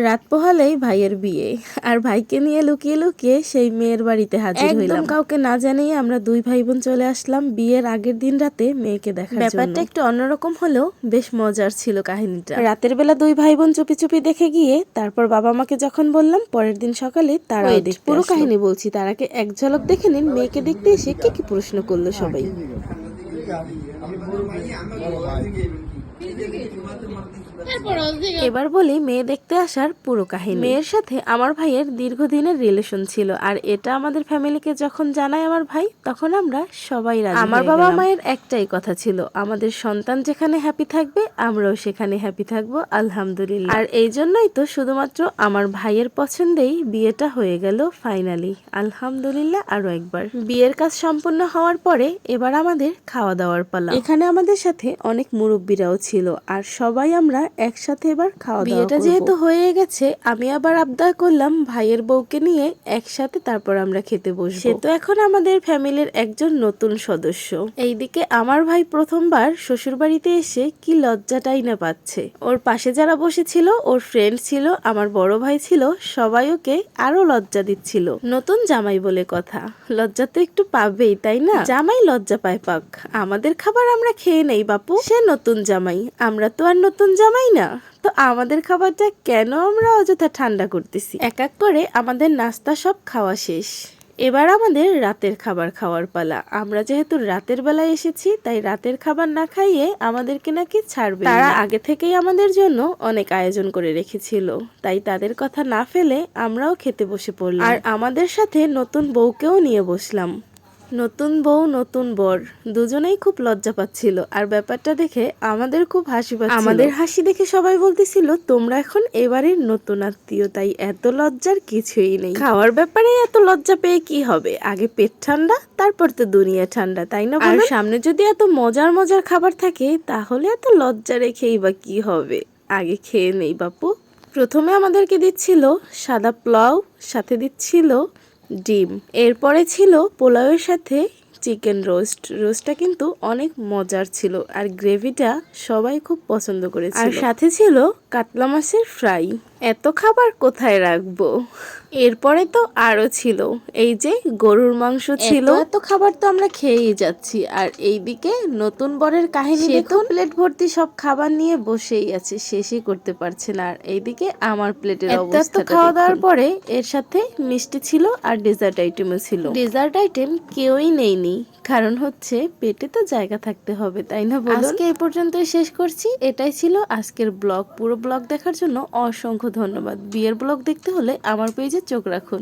রাত পোহালেই ভাইয়ের বিয়ে, আর ভাইকে নিয়ে লুকিয়ে লুকিয়ে সেই মেয়ের বাড়িতে হাজির হইলাম। কাউকে না জানিয়ে আমরা দুই ভাই বোন চলে আসলাম বিয়ের আগের দিন রাতে মেয়েকে দেখার জন্য। ব্যাপারটা একটু অন্যরকম হলেও বেশ মজার ছিল কাহিনীটা। রাতের বেলা দুই ভাই বোন চুপি চুপি দেখে গিয়ে তারপর বাবা মাকে যখন বললাম, পরের দিন সকালে তারা পুরো কাহিনী বলছি, তার আগে এক ঝলক দেখে নিন মেয়েকে দেখতে এসে কি কি প্রশ্ন করলো সবাই। এবার বলি মেয়ে দেখতে আসার পুরো কাহিনী। মেয়ের সাথে আমার ভাইয়ের দীর্ঘদিনের রিলেশন ছিল, আর এটা আমাদের ফ্যামিলিকে যখন জানায় আমার ভাই, তখন আমরা সবাই রাজি। আমার বাবা মায়ের একটাই কথা ছিল, আমাদের সন্তান যেখানে হ্যাপি থাকবে আমরাও সেখানে হ্যাপি থাকবো, আলহামদুলিল্লাহ। আর এই জন্যই তো শুধুমাত্র আমার ভাইয়ের পছন্দেই বিয়েটা হয়ে গেল ফাইনালি, আলহামদুলিল্লাহ। আরো একবার বিয়ের কাজ সম্পূর্ণ হওয়ার পরে এবার আমাদের খাওয়া দাওয়ার পালা। এখানে আমাদের সাথে অনেক মুরব্বীরাও ছিল, আর সবাই আমরা একসাথে এবার খাওয়া দাওয়া। বিয়েটা যেহেতু হয়ে গেছে, আমি আবার আবদার করলাম ভাইয়ের বউকে নিয়ে একসাথে তারপর আমরা খেতে বসবো। সে তো এখন আমাদের ফ্যামিলির একজন নতুন সদস্য। এইদিকে আমার ভাই প্রথমবার শ্বশুর বাড়িতে এসে কি লজ্জাটাই না পাচ্ছে। ওর পাশে যারা বসেছিল, ওর ফ্রেন্ড ছিল, আমার বড় ভাই ছিল, সবাই ওকে আরো লজ্জা দিচ্ছিল। নতুন জামাই বলে কথা, লজ্জা তো একটু পাবেই তাই না? জামাই লজ্জা পায় পাক, আমাদের খাবার আমরা খেয়ে নেই বাপু, সে নতুন জামাই, আমরা তো আর নতুন জামাই না, তো আমাদের খাবারটা কেন আমরা অযথা ঠান্ডা করতেছি। এক এক করে আমাদের নাস্তা সব খাওয়া শেষ, এবার আমাদের রাতের খাবার খাওয়ার পালা। আমরা যেহেতু রাতের বেলায় এসেছি, তাই রাতের খাবার না খাইয়ে আমাদেরকে নাকি ছাড়বে। তারা আগে থেকেই আমাদের জন্য অনেক আয়োজন করে রেখেছিল, তাই তাদের কথা না ফেলে আমরাও খেতে বসে পড়লাম। আর আমাদের সাথে নতুন বউকেও নিয়ে বসলাম। নতুন বউ নতুন বর দুজনেই খুব লজ্জা পাচ্ছিল, আর ব্যাপারটা দেখে আমাদের খুব হাসি পাচ্ছিল। আমাদের হাসি দেখে সবাই বলতেছিল তোমরা এখন এবারের নতুন আত্মীয়, তাই এত লজ্জার কিছুই নেই। খাওয়ার ব্যাপারে এত লজ্জা পেয়ে কি হবে, আগে পেট ঠান্ডা তারপর তো দুনিয়া ঠান্ডা, তাই না? আর সামনে যদি এত মজার মজার খাবার থাকে তাহলে এত লজ্জা রেখেই বা কি হবে, আগে খেয়ে নেই বাপু। প্রথমে আমাদেরকে দিচ্ছিল সাদা পোলাও, সাথে দিচ্ছিল ডিম, এরপরে ছিল পোলাওয়ের সাথে চিকেন রোস্ট। রোস্টটা কিন্তু অনেক মজার ছিল, আর গ্রেভিটা সবাই খুব পছন্দ করেছিল। আর সাথে ছিল কাতলা মাছের ফ্রাই। এত খাবার কোথায় রাখবো। এরপরে তো আরো ছিল এই যে গরুর মাংস ছিল। এত খাবার তো আমরা খেয়েই যাচ্ছি, আর এইদিকে নতুন বরের কাহিনী দেখুন, প্লেট ভর্তি সব খাবার নিয়ে বসেই আছে, শেষই করতে পারছে না। আর এইদিকে আমার প্লেটের অবস্থা। খাওয়া দাওয়ার পরে এর সাথে মিষ্টি ছিল আর ডেজার্ট আইটেমও ছিল। ডেজার্ট আইটেম কেউই নেয়নি, কারণ হচ্ছে পেটে তো জায়গা থাকতে হবে, তাই না বলুন? আজকে এই পর্যন্তই শেষ করছি। এটাই ছিল আজকের ব্লগ। পুরো ব্লগ দেখার জন্য অসংখ্য ধন্যবাদ। বিয়ের ব্লগ দেখতে হলে আমার পেজে চোখ রাখুন।